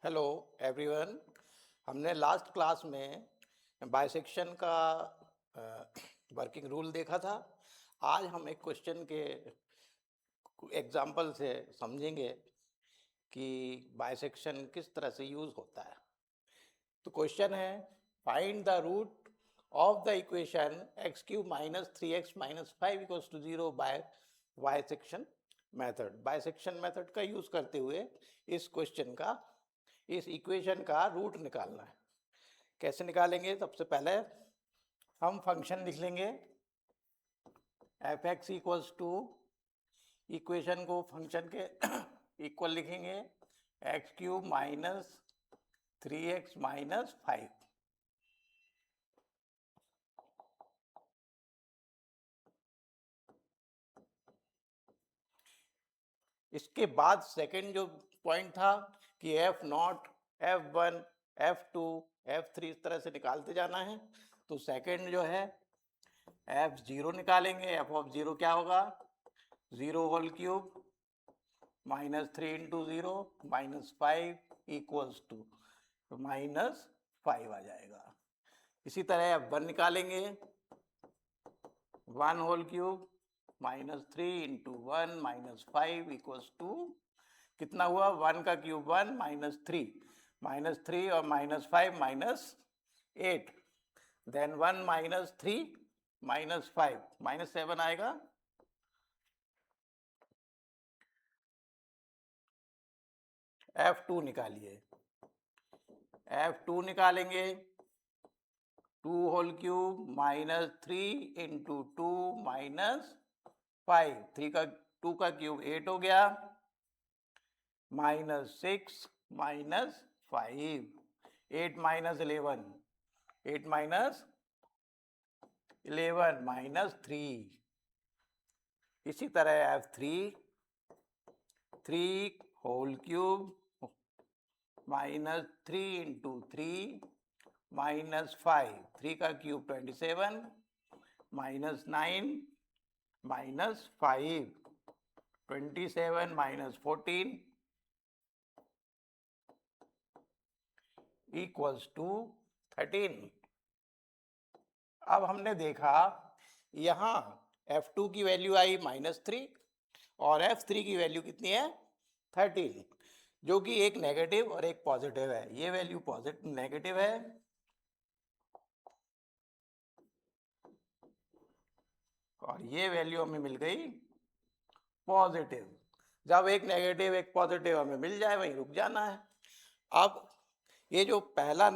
Hello everyone. हमने last class में bisection का वर्किंग रूल देखा था। आज हम एक क्वेश्चन के एग्जांपल से समझेंगे कि बाइसेक्शन किस तरह से यूज होता है। तो क्वेश्चन है, find the root of the equation x cube minus three x minus five equals to zero by bisection method. Bisection method का यूज करते हुए इस क्वेश्चन का, इस इक्वेशन का रूट निकालना है। कैसे निकालेंगे? सबसे पहले हम फंक्शन लिख लेंगे f x equals to, equation को फंक्शन के इक्वल लिखेंगे x cube minus three x minus five. इसके बाद सेकंड जो पॉइंट था कि f nought, f one, f two, f three इस तरह से निकालते जाना है। तो सेकंड जो है एफ जीरो निकालेंगे। एफ ऑफ जीरो क्या होगा? Zero whole cube minus three into zero minus five equals to minus five आ जाएगा। इसी तरह एफ वन निकालेंगे, one whole cube minus three into one minus five equals to कितना हुआ? वन का क्यूब वन माइनस थ्री और minus five minus eight, then one minus three minus five minus seven आएगा। एफ टू निकालिए। F to निकालेंगे, two whole cube minus three into two minus five, three का two का cube eight हो गया, minus six minus five, eight minus eleven, eight minus eleven minus three. इसी तरह F three, three whole cube minus three into three minus five, three का cube 27 minus nine minus five, 27 minus 14 equals to 13। अब हमने देखा यहाँ F2 की value आई minus three और F3 की वैल्यू कितनी है? 13, जो कि एक नेगेटिव और एक पॉजिटिव है। ये वैल्यू पॉजिटिव नेगेटिव है और ये वैल्यू हमें मिल गई पॉजिटिव। जब एक नेगेटिव एक पॉजिटिव हमें मिल जाए वहीं रुक जाना है। अब ये जो पहला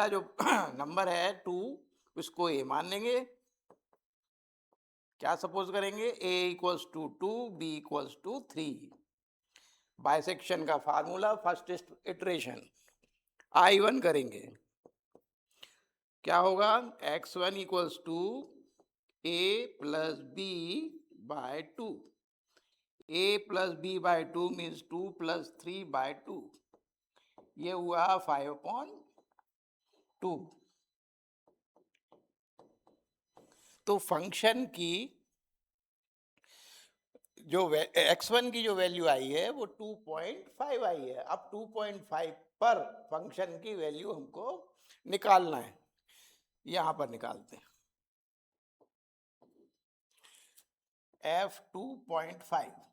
जो नंबर है टू, उसको ए मान लेंगे। क्या सपोज करेंगे? a equals to two, b equals to three. Bisection का फार्मूला फर्स्ट इटरेशन I1 करेंगे। क्या होगा? x1 equals to a plus b by two. a plus b by two means two plus three by two. ये हुआ 5/2। तो function की जो x1 की जो वैल्यू आई है वो 2.5 आई है। अब 2.5 पर फंक्शन की वैल्यू हमको निकालना है। यहां पर निकालते हैं f 2.5।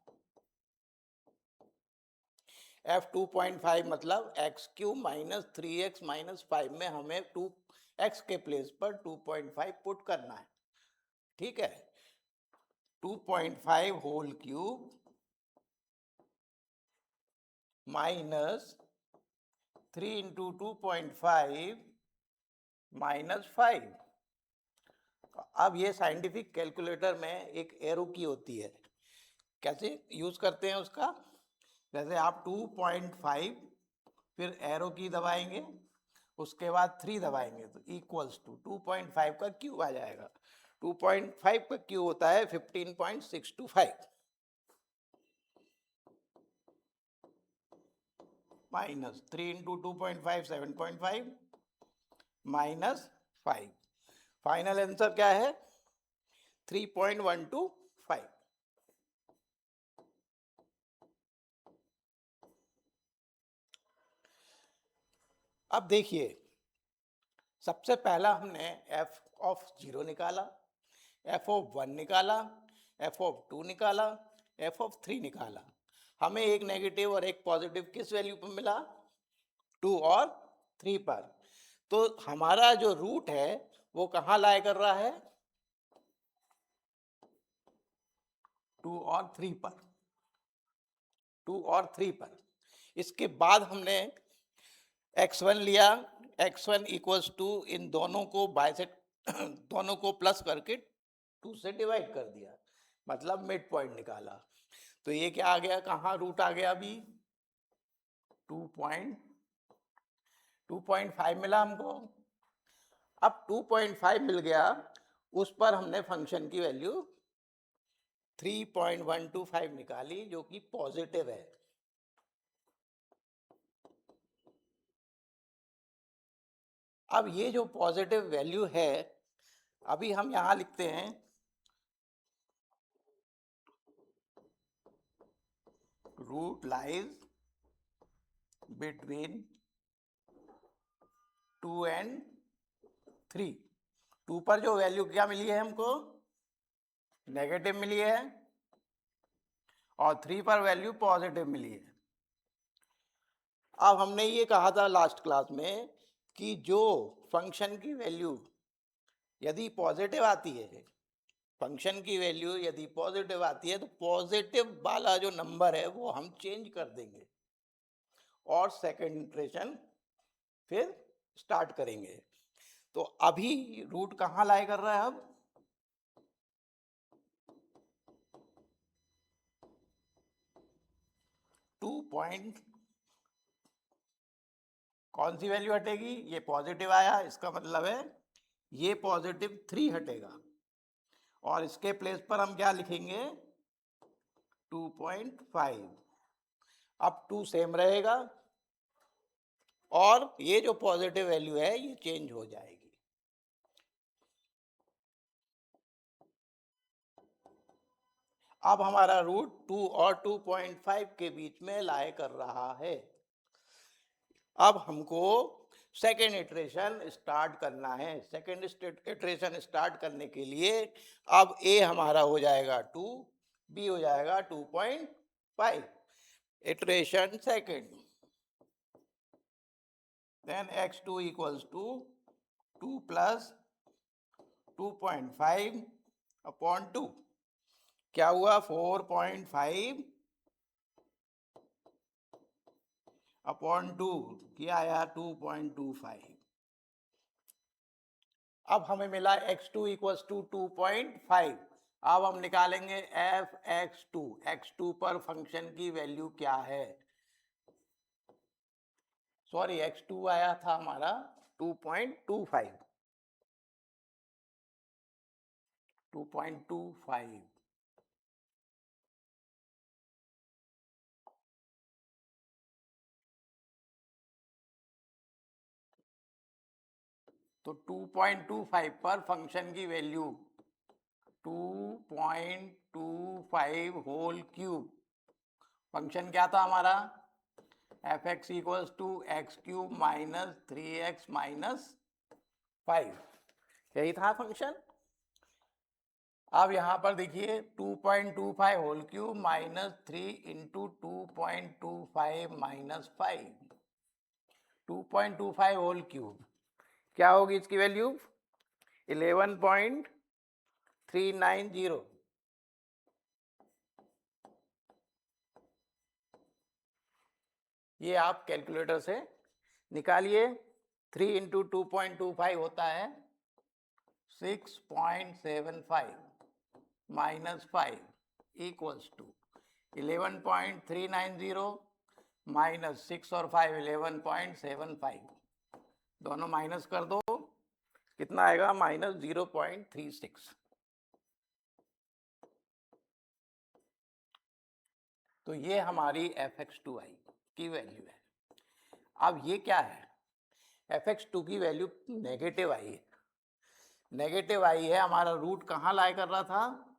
f 2.5 मतलब x Q minus three x minus five में हमें टू एक्स के प्लेस पर 2.5 पुट करना है। ठीक है, 2.5 whole cube minus three into 2.5 minus five. अब ये साइंटिफिक कैलकुलेटर में एक एरो की होती है। कैसे यूज करते हैं उसका? जैसे आप 2.5 फिर एरो की दबाएंगे, उसके बाद 3 दबाएंगे तो इक्वल्स टू 2.5 का क्यूब आ जाएगा। 2.5 का क्यूब होता है 15.625 minus three into 2.5 7.5 minus five. Final answer क्या है? 3.125। अब देखिए, सबसे पहला हमने एफ ऑफ 0 निकाला, एफ ऑफ 1 निकाला, एफ ऑफ 2 निकाला, एफ ऑफ 3 निकाला। हमें एक नेगेटिव और एक पॉजिटिव किस वैल्यू पर मिला? 2 और 3 पर। तो हमारा जो रूट है वो कहाँ लाई कर रहा है? 2 और 3 पर, 2 और 3 पर। इसके बाद हमने x1 लिया, x1 इक्वल्स टू इन दोनों को बाइसेक्ट दोनों को प्लस करके 2 से डिवाइड कर दिया, मतलब मिड पॉइंट निकाला। तो ये क्या आ गया, कहाँ रूट आ गया? अभी 2.5 मिला हमको। अब 2.5 मिल गया, उस पर हमने फंक्शन की वैल्यू 3.125 निकाली, जो कि पॉजिटिव है। अब ये जो पॉजिटिव वैल्यू है, अभी हम यहां लिखते हैं रूट लाइज बिटवीन 2 एंड 3। 2 पर जो वैल्यू क्या मिली है हमको? नेगेटिव मिली है, और 3 पर वैल्यू पॉजिटिव मिली है। अब हमने ये कहा था लास्ट क्लास में कि जो फंक्शन की वैल्यू यदि पॉजिटिव आती है, फंक्शन की वैल्यू यदि पॉजिटिव आती है, तो पॉजिटिव वाला जो नंबर है वो हम चेंज कर देंगे और सेकेंड इटरेशन फिर स्टार्ट करेंगे। तो अभी रूट कहाँ लाई कर रहा है? अब कौन सी वैल्यू हटेगी? ये पॉजिटिव आया, इसका मतलब है ये पॉजिटिव 3 हटेगा, और इसके प्लेस पर हम क्या लिखेंगे? 2.5। अब 2 सेम रहेगा, और ये जो पॉजिटिव वैल्यू है ये चेंज हो जाएगी। अब हमारा रूट 2 और 2.5 के बीच में लाई कर रहा है। अब हमको सेकेंड इटरेशन स्टार्ट करना है। सेकेंड इटरेशन स्टार्ट करने के लिए अब ए हमारा हो जाएगा 2, बी हो जाएगा 2.5। Iteration second, then x2 equals to 2 plus 2.5 upon 2। क्या हुआ? 4.5 अपॉन 2 क्या आया? 2.25। अब हमें मिला x2 इक्वल्स टू 2.5। अब हम निकालेंगे एफ x2। x2 पर फंक्शन की वैल्यू क्या है? सॉरी, x2 आया था हमारा 2.25। 2.25। तो 2.25 पर फंक्शन की वैल्यू 2.25 होल क्यूब। फंक्शन क्या था हमारा? F x equals to x cube minus 3x minus 5, यही था फंक्शन। अब यहां पर देखिए 2.25 whole cube minus 3 into 2.25 minus 5। 2.25 whole cube क्या होगी इसकी वैल्यू? 11.390। ये आप कैलकुलेटर से निकालिए। 3 इंटू 2.25 होता है 6.75 माइनस 5 इक्वल्स टू 11.390 माइनस 6 और 5 11.75। दोनों माइनस कर दो, कितना आएगा? माइनस 0.36। तो ये हमारी fx2i की वैल्यू है। अब ये क्या है? fx2 की वैल्यू नेगेटिव आई है। नेगेटिव आई है, हमारा रूट कहाँ लाई कर रहा था?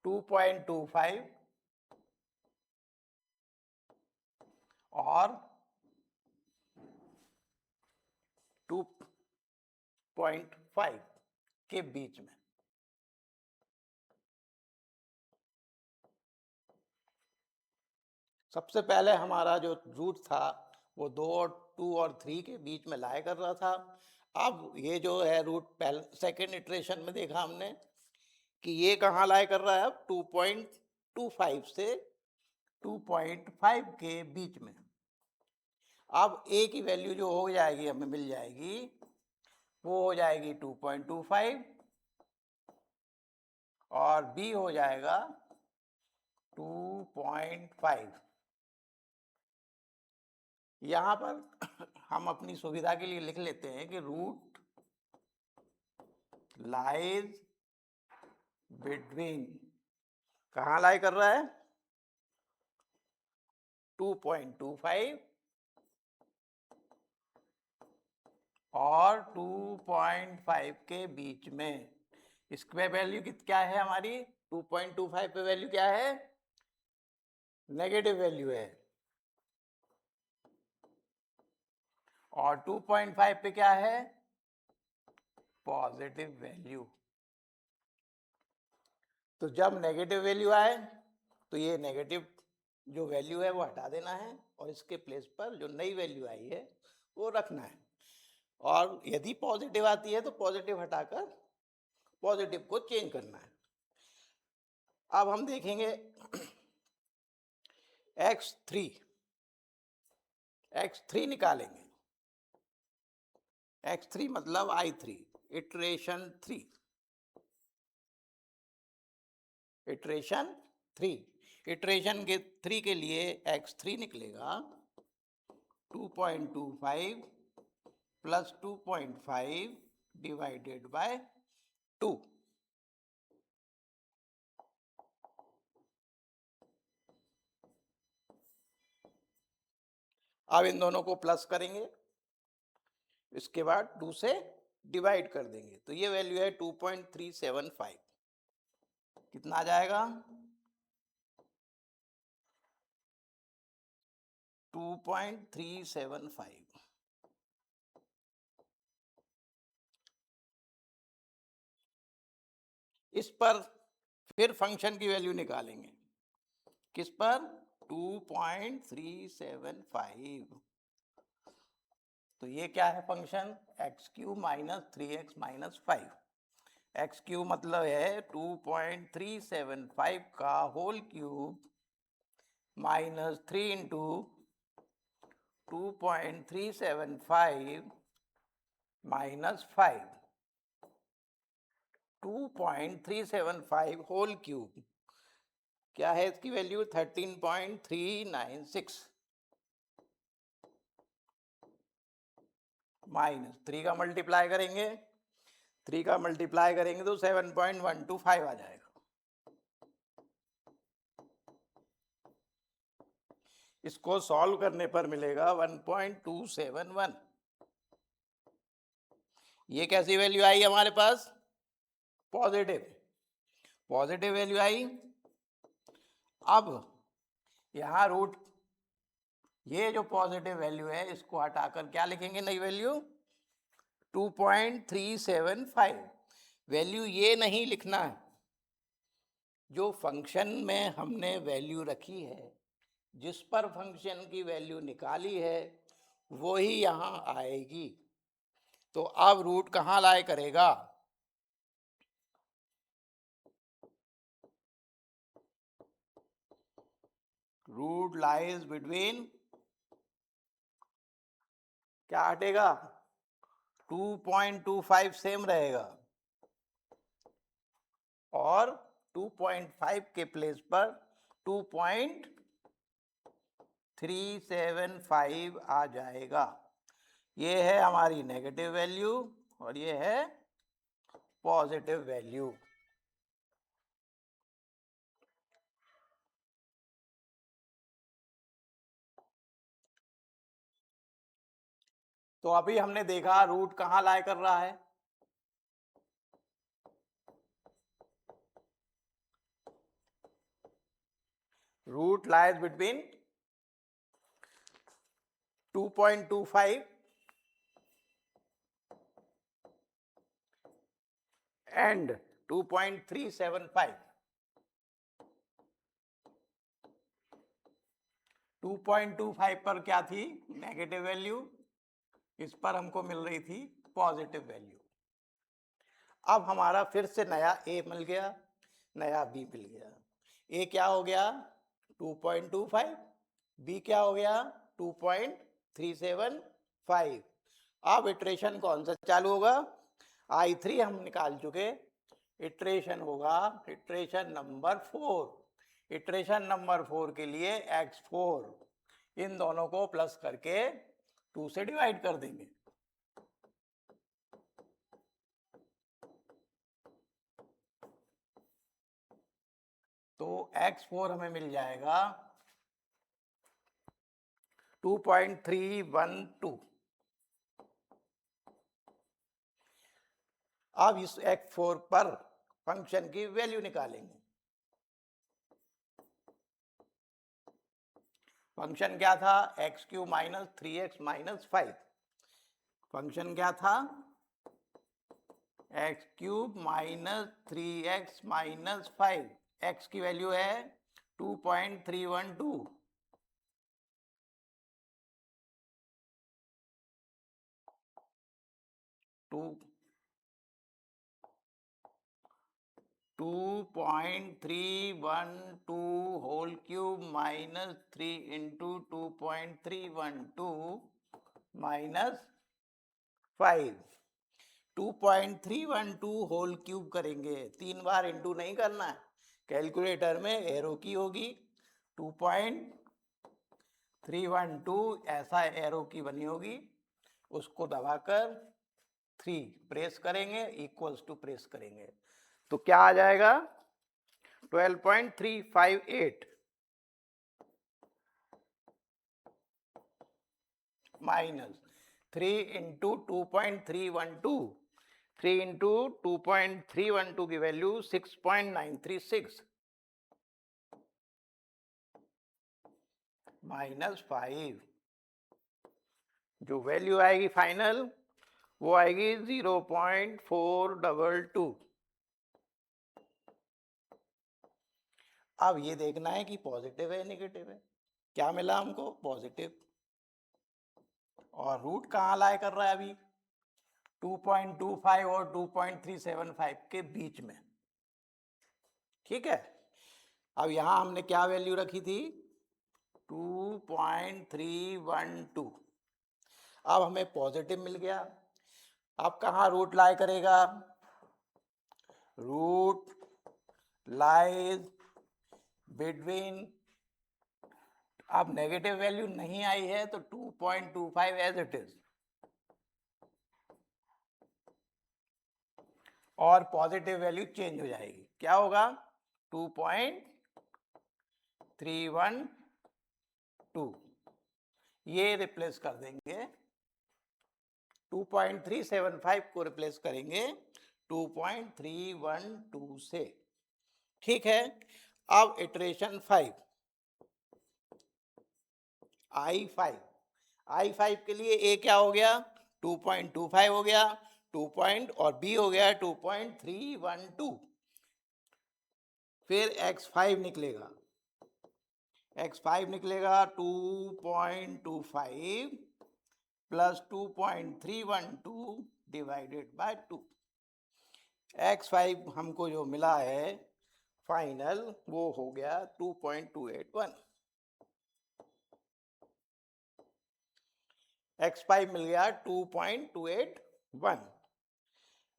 2.25 और 2.5 के बीच में। सबसे पहले हमारा जो रूट था वो 2 और 2 और 3 के बीच में लाया कर रहा था। अब ये जो है रूट पहले सेकेंड इटरेशन में देखा हमने कि ये कहाँ लाया कर रहा है, अब 2.25 से 2.5 के बीच में। अब a की वैल्यू जो हो जाएगी हमें मिल जाएगी, वो हो जाएगी 2.25 और b हो जाएगा 2.5। यहां पर हम अपनी सुविधा के लिए लिख लेते हैं कि रूट लाइज बिटवीन, कहाँ लाई कर रहा है, 2.25 और 2.5 के बीच में। इसके वैल्यू क्या है हमारी, 2.25 पे वैल्यू क्या है, नेगेटिव वैल्यू है, और 2.5 पे क्या है, पॉजिटिव वैल्यू। तो जब नेगेटिव वैल्यू आए तो ये नेगेटिव जो वैल्यू है वो हटा देना है और इसके प्लेस पर जो नई वैल्यू आई है वो रखना है, और यदि पॉजिटिव आती है तो पॉजिटिव हटाकर पॉजिटिव को चेंज करना है। अब हम देखेंगे x3 निकालेंगे। x3 मतलब i3, इटरेशन 3, इटरेशन 3। इटरेशन के 3 के लिए x3 निकलेगा 2.25 प्लस 2.5 डिवाइडेड बाय 2। अब इन दोनों को प्लस करेंगे, इसके बाद 2 से डिवाइड कर देंगे, तो ये वैल्यू है 2.375। कितना आ जाएगा, 2.375। इस पर फिर फंक्शन की वैल्यू निकालेंगे, किस पर, 2.375। तो ये क्या है function, x³ minus 3x minus 5। x³ मतलब है 2.375 का whole cube minus 3 into 2.375 minus 5। 2.375 whole cube क्या है, इसकी वैल्यू 13.396 माइनस 3 का मल्टीप्लाई करेंगे, 3 का मल्टीप्लाई करेंगे तो 7.125 आ जाएगा। इसको सॉल्व करने पर मिलेगा 1.271। ये कैसी वैल्यू आई हमारे पास, पॉजिटिव, पॉजिटिव वैल्यू आई। अब यहां रूट, ये जो पॉजिटिव वैल्यू है इसको हटाकर क्या लिखेंगे, नई वैल्यू 2.375। वैल्यू ये नहीं लिखना है, जो फंक्शन में हमने वैल्यू रखी है, जिस पर फंक्शन की वैल्यू निकाली है वो ही यहां आएगी। तो अब रूट कहां लाए करेगा, रूट लाइज बिटवीन, क्या हटेगा, 2.25 सेम रहेगा और 2.5 के प्लेस पर 2.375 आ जाएगा। ये है हमारी नेगेटिव वैल्यू और ये है पॉजिटिव वैल्यू। तो अभी हमने देखा रूट कहां लाया कर रहा है, रूट लाइज बिटवीन 2.25 and 2.375. 2.25 पर क्या थी नेगेटिव वैल्यू, इस पर हमको मिल रही थी पॉजिटिव वैल्यू। अब हमारा फिर से नया ए मिल गया, नया बी मिल गया। ए क्या हो गया 2.25, बी क्या हो गया 2.375। अब इटरेशन कौन सा चालू होगा, I3 हम निकाल चुके, इटरेशन होगा इटरेशन नंबर 4। इटरेशन नंबर 4 के लिए x4 इन दोनों को प्लस करके 2 से डिवाइड कर देंगे। तो x4 हमें मिल जाएगा 2.312। अब इस x4 पर फंक्शन की वैल्यू निकालेंगे। फंक्शन क्या था x³ minus 3x minus 5। Function क्या था x³ minus 3x minus 5। x की वैल्यू है 2.312। 2.312 whole cube minus 3 into 2.312 minus 5। 2.312 whole cube करेंगे, 3 बार इंटू नहीं करना है, कैलकुलेटर में एरो की होगी 2.312 ऐसा एरो की बनी होगी, उसको दबाकर 3 प्रेस करेंगे इक्वल्स टू प्रेस करेंगे तो क्या आ जाएगा 12.358 माइनस 3 इंटू 2.312। 3 इंटू 2.312 की वैल्यू 6.936 माइनस 5। जो वैल्यू आएगी फाइनल वो आएगी 0.422। अब ये देखना है कि पॉजिटिव है नेगेटिव है। क्या मिला हमको पॉजिटिव, और रूट कहाँ लाई कर रहा है अभी 2.25 और 2.375 के बीच में। ठीक है, अब यहां हमने क्या वैल्यू रखी थी 2.312। अब हमें पॉजिटिव मिल गया। अब कहाँ रूट लाई करेगा, रूट लाइज बिटवीन, अब नेगेटिव वैल्यू नहीं आई है तो 2.25 एज इट इज, और पॉजिटिव वैल्यू चेंज हो जाएगी, क्या होगा 2.312, ये रिप्लेस कर देंगे 2.375 को रिप्लेस करेंगे 2.312 से। ठीक है, अब इटरेशन 5 I5 के लिए ए क्या हो गया 2.25 हो गया, 2 पॉइंट और बी हो गया 2.312। फिर x5 निकलेगा, x5 निकलेगा 2.25 प्लस 2.312 डिवाइडेड बाय 2। x5 हमको जो मिला है फाइनल वो हो गया 2.281। x5 मिल गया 2.281।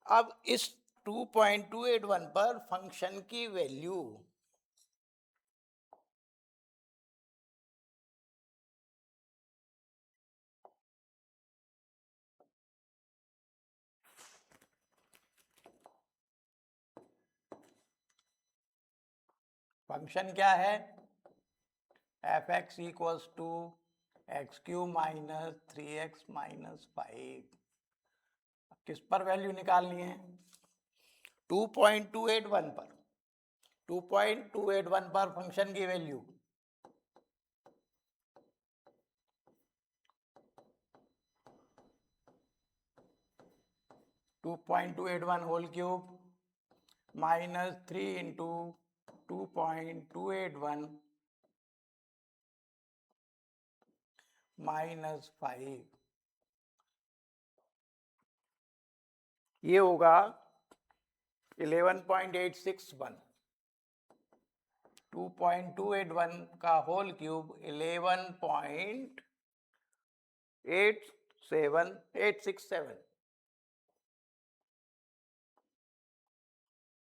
अब इस 2.281 पर फंक्शन की वैल्यू फंक्शन क्या है f(x) equals to x³ minus 3x minus 5। किस पर वैल्यू निकालनी है 2.281 पर। 2.281 पर फंक्शन की value 2.281 whole cube minus 3 into 2.281 minus 5, ये होगा 11.861। 2.281 का whole cube 11.867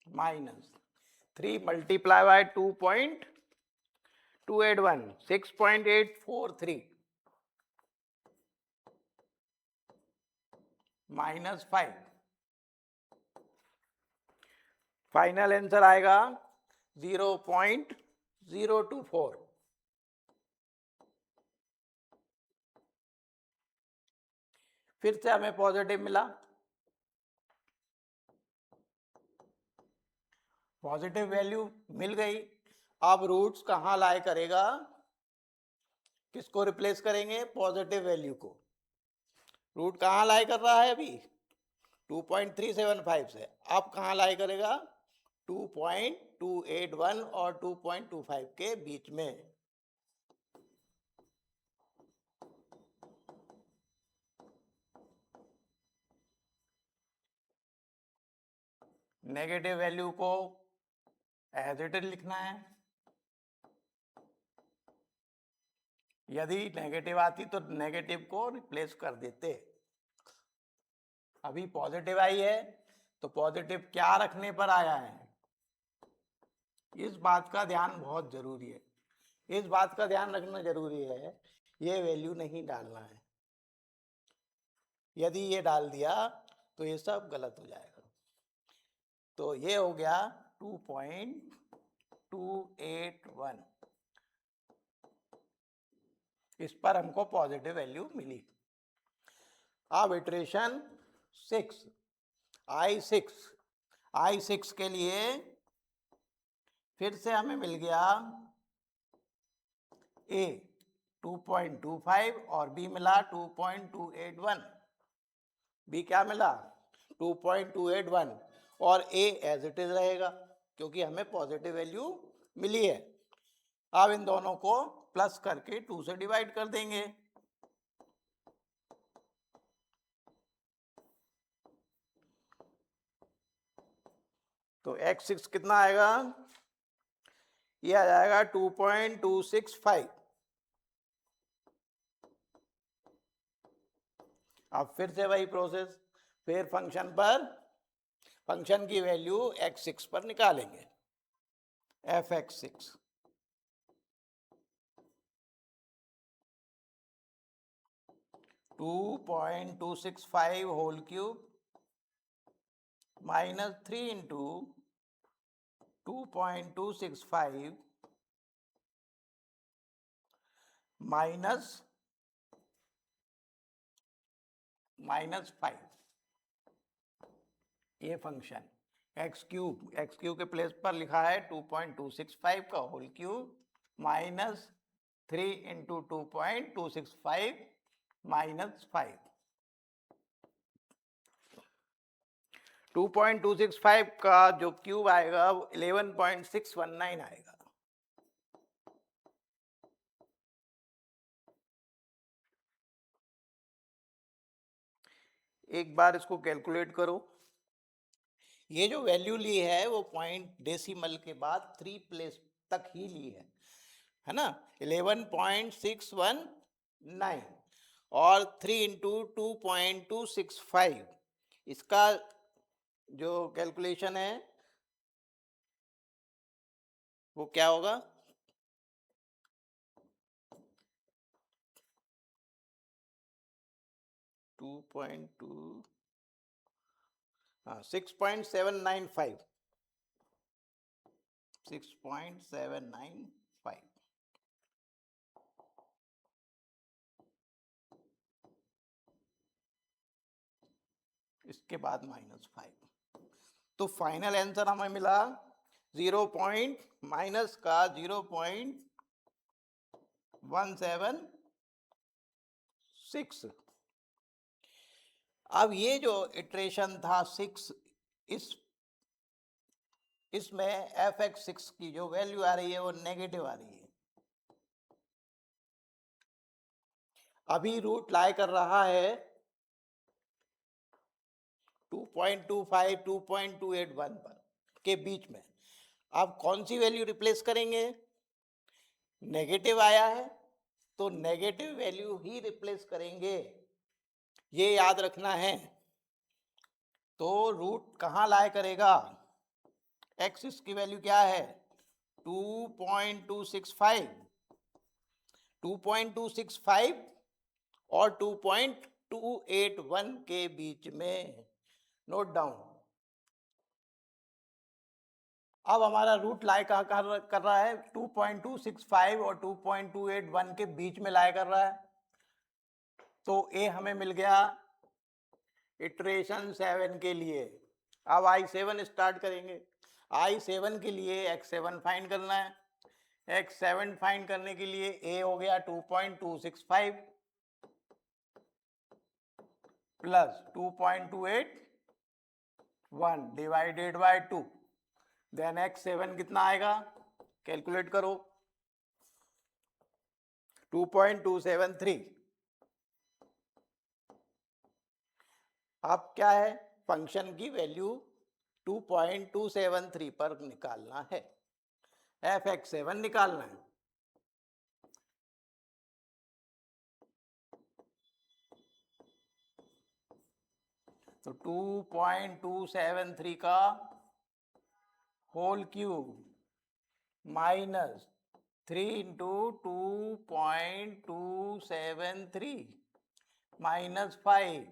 minus 3 multiply by 2.281 6.843 minus 5। Final answer आएगा 0.024। फिर से हमें पॉजिटिव मिला। पॉजिटिव वैल्यू मिल गई। अब रूट्स कहाँ लाई करेगा? किसको रिप्लेस करेंगे? पॉजिटिव वैल्यू को। रूट कहाँ लाई कर रहा है अभी? 2.375 से। अब कहाँ लाई करेगा? 2.281 और 2.25 के बीच में। नेगेटिव वैल्यू को एज इट इज लिखना है। यदि नेगेटिव आती तो नेगेटिव को रिप्लेस कर देते। अभी पॉजिटिव आई है तो पॉजिटिव क्या रखने पर आया है? इस बात का ध्यान बहुत जरूरी है। इस बात का ध्यान रखना जरूरी है, ये वैल्यू नहीं डालना है। यदि ये डाल दिया तो ये सब गलत हो जाएगा। तो ये हो गया 2.281। इस पर हमको पॉजिटिव वैल्यू मिली। अब इटरेशन 6 I6 के लिए फिर से हमें मिल गया A 2.25 और B मिला 2.281। B क्या मिला? 2.281 और A एज इट इज रहेगा क्योंकि हमें पॉजिटिव वैल्यू मिली है। अब इन दोनों को प्लस करके 2 से डिवाइड कर देंगे। तो x6 कितना आएगा? ये आ जाएगा 2.265। अब फिर से वही प्रोसेस, फिर फंक्शन की वैल्यू x6 पर निकालेंगे। fx6 2.265 whole cube minus 3 into 2.265 minus 5। ये फंक्शन एक्स क्यूब के प्लेस पर लिखा है 2.265 का whole cube minus 3 into 2.265 minus 5। 2.265 का जो क्यूब आएगा वो 11.619 आएगा। एक बार इसको कैलकुलेट करो। ये जो वैल्यू ली है वो पॉइंट डेसिमल के बाद 3 प्लेस तक ही ली है ना? 11.619 और 3 इंटू 2.265 इसका जो कैलकुलेशन है वो क्या होगा? 6.795 इसके बाद माइनस 5। तो फाइनल आंसर हमें मिला 0.176। अब ये जो इटरेशन था 6, इसमें एफ एक्स 6 की जो वैल्यू आ रही है वो नेगेटिव आ रही है। अभी रूट लाई कर रहा है 2.25 2.281 पर के बीच में। अब कौन सी वैल्यू रिप्लेस करेंगे? नेगेटिव आया है तो नेगेटिव वैल्यू ही रिप्लेस करेंगे, ये याद रखना है। तो रूट कहाँ लाई करेगा? एक्स इसकी वैल्यू क्या है? 2.265, 2.265 और 2.281 के बीच में। Note down. अब हमारा रूट लाई कहाँ कर रहा है? 2.265 और 2.281 के बीच में लाई कर रहा है। तो ए हमें मिल गया इटरेशन 7 के लिए। अब I7 स्टार्ट करेंगे। I7 के लिए X7 फाइंड करना है। X7 फाइंड करने के लिए A हो गया 2.265 plus 2.281 divided by 2। Then X7 कितना आएगा? कैलकुलेट करो। 2.273। अब क्या है? फंक्शन की वैल्यू 2.273 पर निकालना है, fx7 निकालना है। तो 2.273 का whole cube minus 3 into 2.273 minus 5,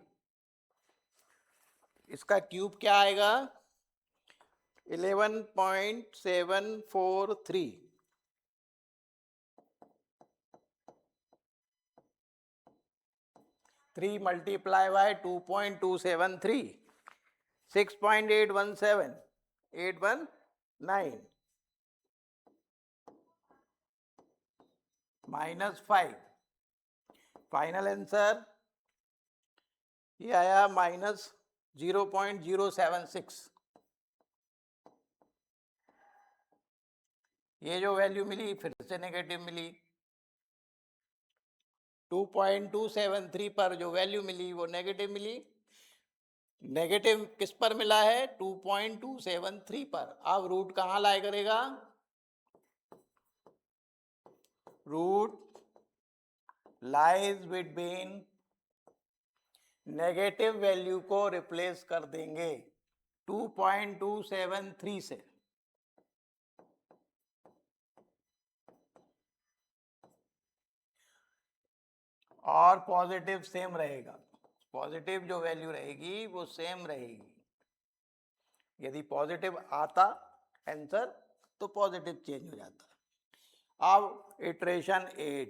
इसका क्यूब क्या आएगा? 11.743। 3 multiply by 2.273, 6.817, 819 minus 5। Final answer ये आया माइनस 0.076। ये जो वैल्यू मिली फिर से नेगेटिव मिली। 2.273 पर जो वैल्यू मिली वो नेगेटिव मिली। नेगेटिव किस पर मिला है? 2.273 पर। अब रूट कहाँ लाई करेगा? Root lies between, negative value को रिप्लेस कर देंगे 2.273 से। और पॉजिटिव सेम रहेगा। पॉजिटिव जो वैल्यू रहेगी वो सेम रहेगी। यदि पॉजिटिव आता आंसर तो पॉजिटिव चेंज हो जाता। अब इटरेशन 8,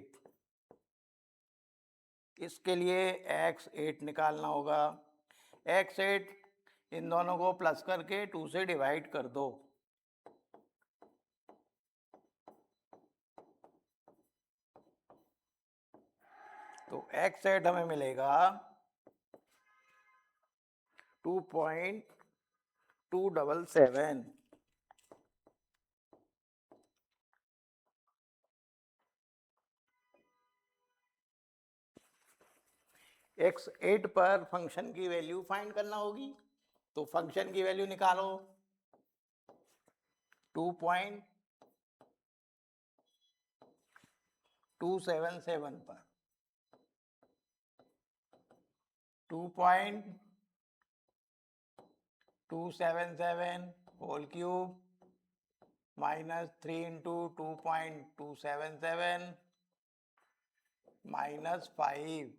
इसके लिए x8 निकालना होगा। x8 इन दोनों को प्लस करके 2 से डिवाइड कर दो। तो x8 हमें मिलेगा 2.277। x8 पर फंक्शन की वैल्यू फाइंड करना होगी। तो फंक्शन की वैल्यू निकालो 2.277 पर 2.277 whole cube minus 3 into 2.277 minus 5।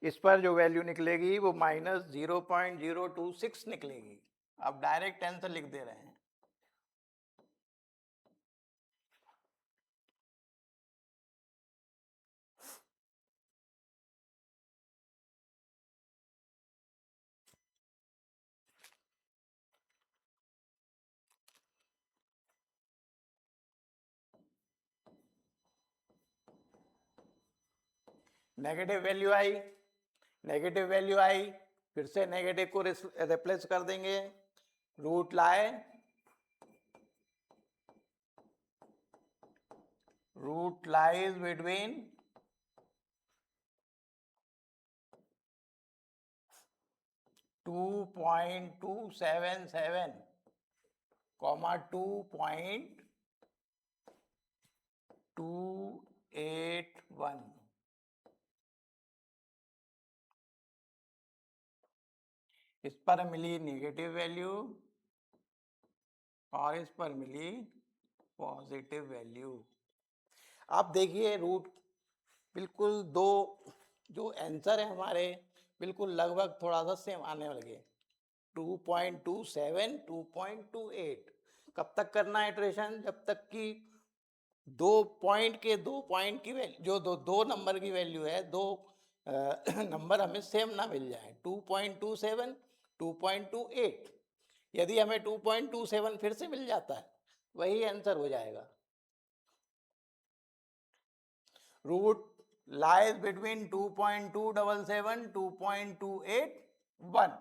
इस पर जो वैल्यू निकलेगी वो माइनस 0.026 निकलेगी। अब डायरेक्ट आंसर लिख दे रहे हैं। नेगेटिव वैल्यू आई, फिर से नेगेटिव को रिप्लेस कर देंगे, रूट लाइज बिटवीन 2.277 कॉमा 2.281। इस पर मिली नेगेटिव वैल्यू और इस पर मिली पॉजिटिव वैल्यू। आप देखिए रूट बिल्कुल दो जो आंसर है हमारे बिल्कुल लगभग थोड़ा सा सेम आने लगे, 2.27 2.28। कब तक करना है इटरेशन? जब तक कि दो पॉइंट की वैल्यू जो दो नंबर की वैल्यू है, दो नंबर हमें सेम ना मिल जाए, 2.27 2.28। यदि हमें 2.27 फिर से मिल जाता है वही आंसर हो जाएगा। Root lies between 2.277 2.281।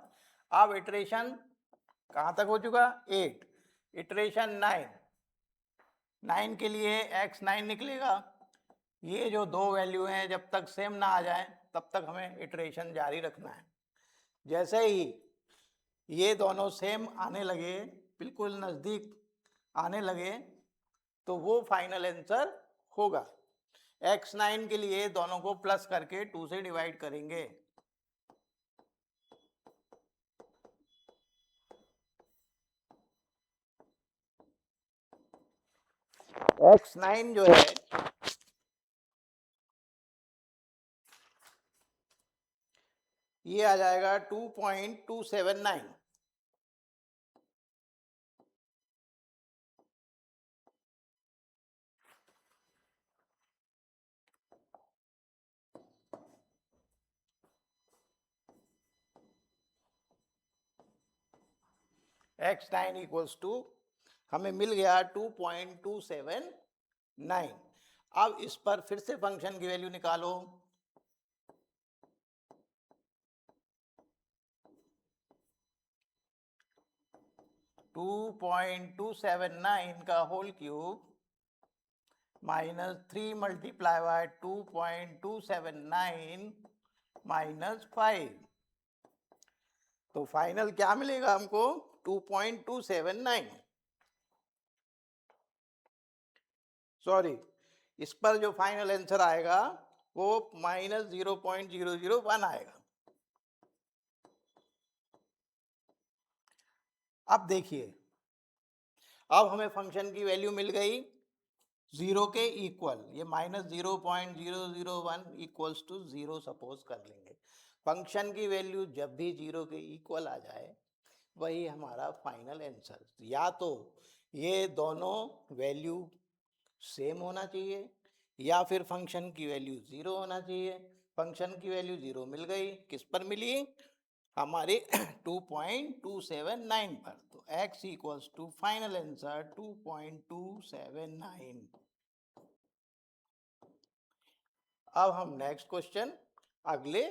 अब इटरेशन कहां तक हो चुका? 8। इटरेशन 9 के लिए x9 निकलेगा। ये जो दो वैल्यू हैं जब तक सेम ना आ जाए तब तक हमें इटरेशन जारी रखना है। जैसे ही ये दोनों सेम आने लगे, बिल्कुल नजदीक आने लगे, तो वो फाइनल आंसर होगा। x9 के लिए दोनों को प्लस करके 2 से डिवाइड करेंगे। x9 जो है ये आ जाएगा 2.279। x9 इक्वल्स टू हमें मिल गया 2.279। अब इस पर फिर से फंक्शन की वैल्यू निकालो। टू 2.279 का होल क्यूब -3 मल्टीप्लाई बाय 2.279 -5। तो फाइनल क्या मिलेगा हमको? 2.279। सॉरी, इस पर जो फाइनल आंसर आएगा वो -0.001 आएगा। अब देखिए, अब हमें फंक्शन की वैल्यू मिल गई 0 के इक्वल। ये -0.001 इक्वल्स टू 0 सपोज कर लेंगे। फंक्शन की वैल्यू जब भी 0 के इक्वल आ जाए वही हमारा फाइनल आंसर। या तो ये दोनों वैल्यू सेम होना चाहिए या फिर फंक्शन की वैल्यू 0 होना चाहिए। फंक्शन की वैल्यू 0 मिल गई, किस पर मिली? हमारे 2.279 पर। तो x equals to final answer 2.279। अब हम नेक्स्ट क्वेश्चन अगले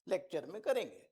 लेक्चर में करेंगे।